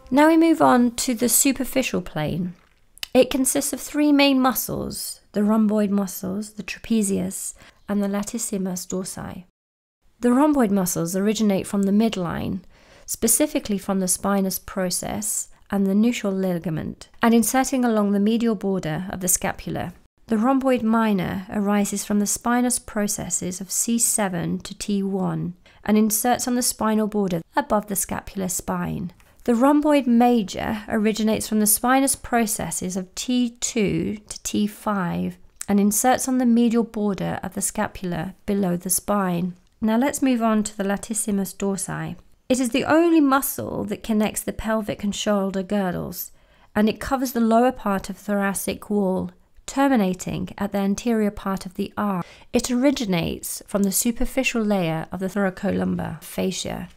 Now we move on to the superficial plane. It consists of three main muscles: the rhomboid muscles, the trapezius, and the latissimus dorsi. The rhomboid muscles originate from the midline, specifically from the spinous process and the nuchal ligament, and inserting along the medial border of the scapula. The rhomboid minor arises from the spinous processes of C7 to T1 and inserts on the spinal border above the scapular spine. The rhomboid major originates from the spinous processes of T2 to T5 and inserts on the medial border of the scapula below the spine. Now let's move on to the latissimus dorsi. It is the only muscle that connects the pelvic and shoulder girdles, and it covers the lower part of the thoracic wall, terminating at the anterior part of the arm. It originates from the superficial layer of the thoracolumbar fascia,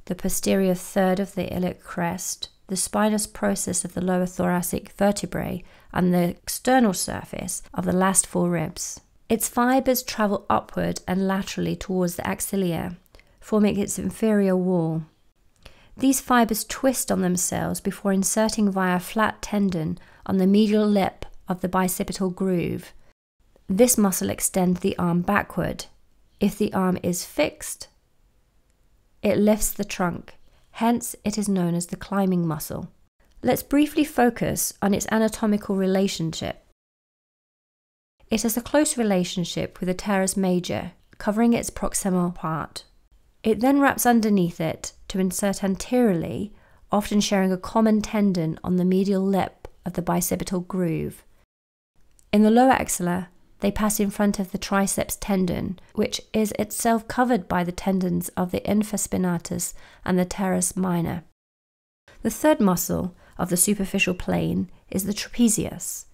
the posterior third of the iliac crest, the spinous process of the lower thoracic vertebrae, and the external surface of the last four ribs. Its fibers travel upward and laterally towards the axilla, forming its inferior wall. These fibers twist on themselves before inserting via a flat tendon on the medial lip of the bicipital groove. This muscle extends the arm backward. If the arm is fixed, it lifts the trunk, hence it is known as the climbing muscle. Let's briefly focus on its anatomical relationship. It has a close relationship with the teres major, covering its proximal part. It then wraps underneath it to insert anteriorly, often sharing a common tendon on the medial lip of the bicipital groove. In the lower axilla, they pass in front of the triceps tendon, which is itself covered by the tendons of the infraspinatus and the teres minor. The third muscle of the superficial plane is the trapezius.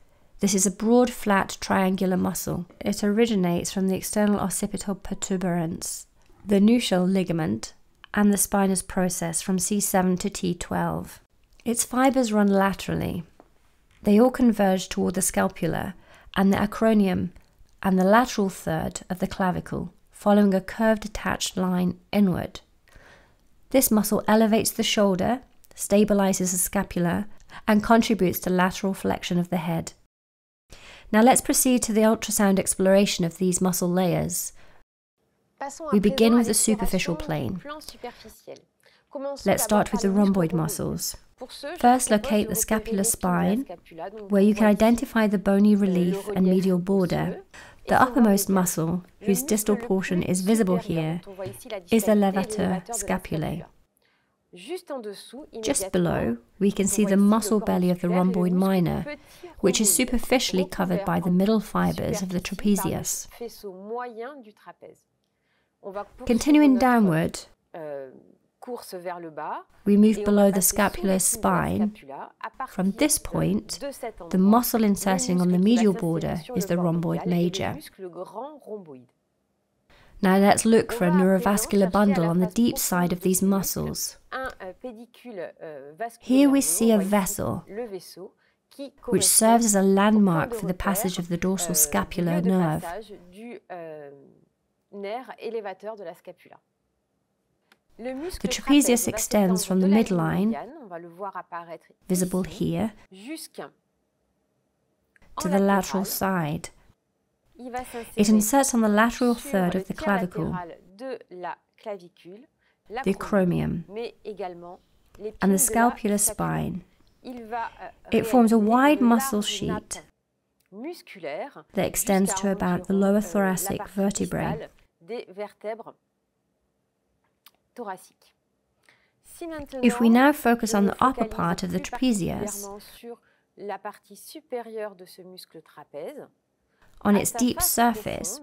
This is a broad, flat, triangular muscle. It originates from the external occipital protuberance, the nuchal ligament, and the spinous process from C7 to T12. Its fibers run laterally. They all converge toward the scapula and the acromion and the lateral third of the clavicle, following a curved attached line inward. This muscle elevates the shoulder, stabilizes the scapula, and contributes to lateral flexion of the head. Now let's proceed to the ultrasound exploration of these muscle layers. We begin with the superficial plane. Let's start with the rhomboid muscles. First, locate the scapular spine, where you can identify the bony relief and medial border. The uppermost muscle, whose distal portion is visible here, is the levator scapulae. Just below, we can see the muscle belly of the rhomboid minor, which is superficially covered by the middle fibers of the trapezius. Continuing downward, we move below the scapular spine. From this point, the muscle inserting on the medial border is the rhomboid major. Now let's look for a neurovascular bundle on the deep side of these muscles. Here we see a vessel, which serves as a landmark for the passage of the dorsal scapular nerve. The trapezius extends from the midline, visible here, to the lateral side. It inserts on the lateral third of the clavicle, the acromion, and the scapular spine. It forms a wide muscle sheet that extends to about the lower thoracic vertebrae. If we now focus on the upper part of the trapezius, on its deep surface,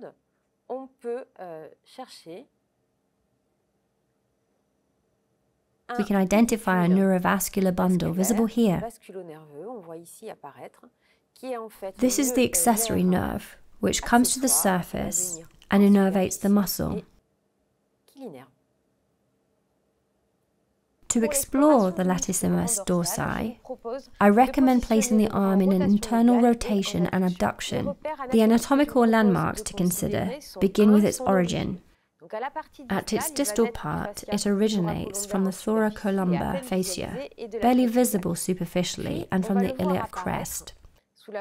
we can identify a neurovascular bundle visible here. This is the accessory nerve, which comes to the surface and innervates the muscle. To explore the latissimus dorsi, I recommend placing the arm in an internal rotation and abduction. The anatomical landmarks to consider begin with its origin. At its distal part, it originates from the thoracolumbar fascia, barely visible superficially, and from the iliac crest.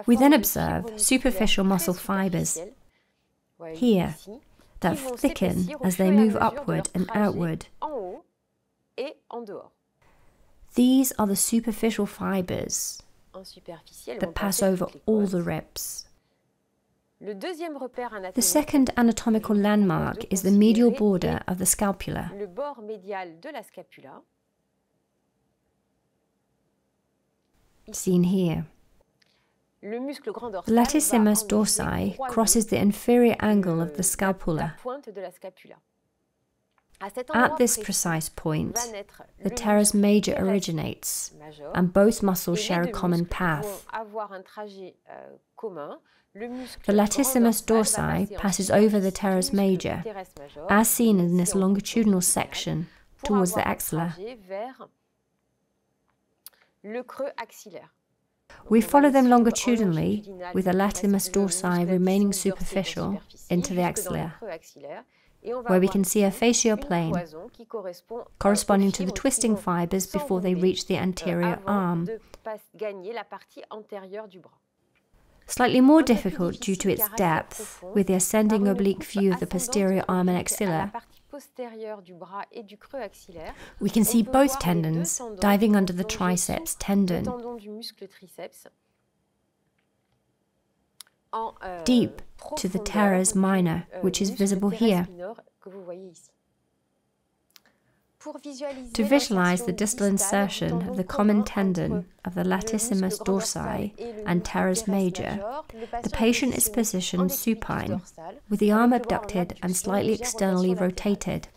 We then observe superficial muscle fibers here that thicken as they move upward and outward. These are the superficial fibers that pass over all the ribs. The second anatomical landmark is the medial border of the scapula. Seen here. The latissimus dorsi crosses the inferior angle of the scapula. At this precise point, the teres major originates, and both muscles share a common path. The latissimus dorsi passes over the teres major, as seen in this longitudinal section, towards the axilla. We follow them longitudinally, with the latissimus dorsi remaining superficial, into the axilla, where we can see a fascial plane corresponding to the twisting fibers before they reach the anterior arm. Slightly more difficult due to its depth, with the ascending oblique view of the posterior arm and axilla, we can see both tendons diving under the triceps tendon, deep to the teres minor, which is visible here. To visualize the distal insertion of the common tendon of the latissimus dorsi and teres major, the patient is positioned supine, with the arm abducted and slightly externally rotated.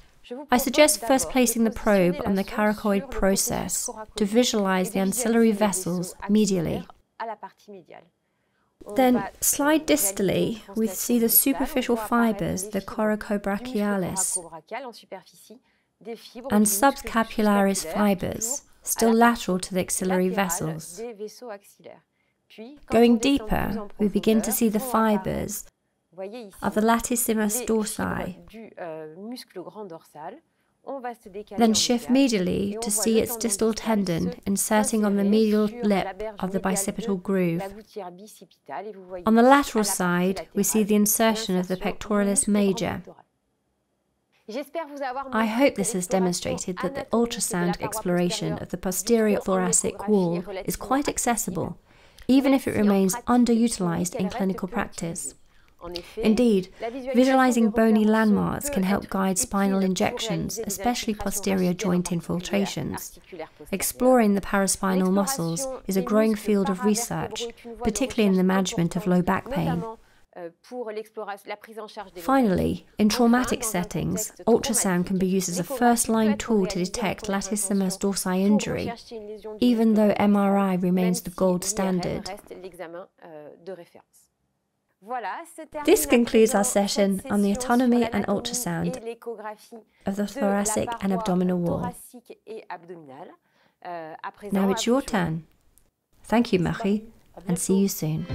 I suggest first placing the probe on the coracoid process to visualize the ancillary vessels medially. Then slide distally, we see the superficial fibers, the coracobrachialis, and subscapularis fibers, still lateral to the axillary vessels. Going deeper, we begin to see the fibers of the latissimus dorsi, then shift medially to see its distal tendon inserting on the medial lip of the bicipital groove. On the lateral side, we see the insertion of the pectoralis major. I hope this has demonstrated that the ultrasound exploration of the posterior thoracic wall is quite accessible, even if it remains underutilized in clinical practice. Indeed, visualizing bony landmarks can help guide spinal injections, especially posterior joint infiltrations. Exploring the paraspinal muscles is a growing field of research, particularly in the management of low back pain. Finally, in traumatic settings, ultrasound can be used as a first-line tool to detect latissimus dorsi injury, even though MRI remains the gold standard. This concludes our session on the autonomy and ultrasound of the thoracic and abdominal wall. Now it's your turn. Thank you, Marie, and see you soon.